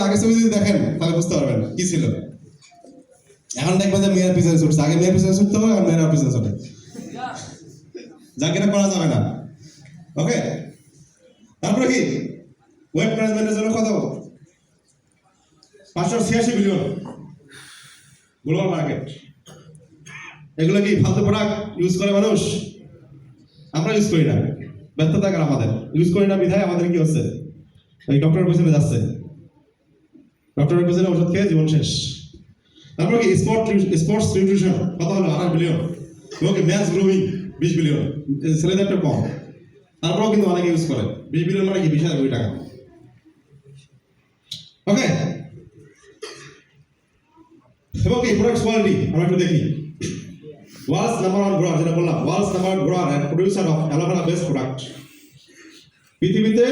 আগে ছবি যদি দেখেন তাহলে বুঝতে পারবেন কি ছিল। এখন দেখবেন যে মেয়ের পিছনে ছুটছে, আগে মেয়ের পিছনে ছুটতে হবে আর মেয়েরা পিছনে ছুটে, যা কিনা করা যাবে না। ওকে, তারপরে কি ওয়েব ম্যানেজমেন্টের জন্য কত 586 বিলিয়ন গ্লোবাল মার্কেট। এগুলো কি ফালতু প্রোডাক্ট ইউজ করে মানুষ? আমরা ইউজ করি না, ব্যর্থতা কার আমাদের, ইউজ করি না বিধায় আমাদের কি হচ্ছে, এই ডক্টরের পিছনে যাচ্ছে, ডক্টরের পিছনে ওষুধ খেয়ে জীবন শেষ। তারপর কি স্পোর্টস নিউট্রিশন কত হলো 28 বিলিয়ন, এবং কি ম্যাচ গ্রোয়িং 20 বিলিয়ন, ছেলেদের একটা কম, তারপরেও কিন্তু অনেকে ইউজ করে। 20 বিলিয়ন মানে কি 20,000 কোটি টাকা। ওকে, এবং কি প্রোডাক্ট কোয়ালিটি আমরা একটু দেখি। ওয়ার্ল্ডস নাম্বার 1 গ্রোয়ার, যেটা বললাম, world's number 1 grower and producer of aloe vera best product. পৃথিবীতে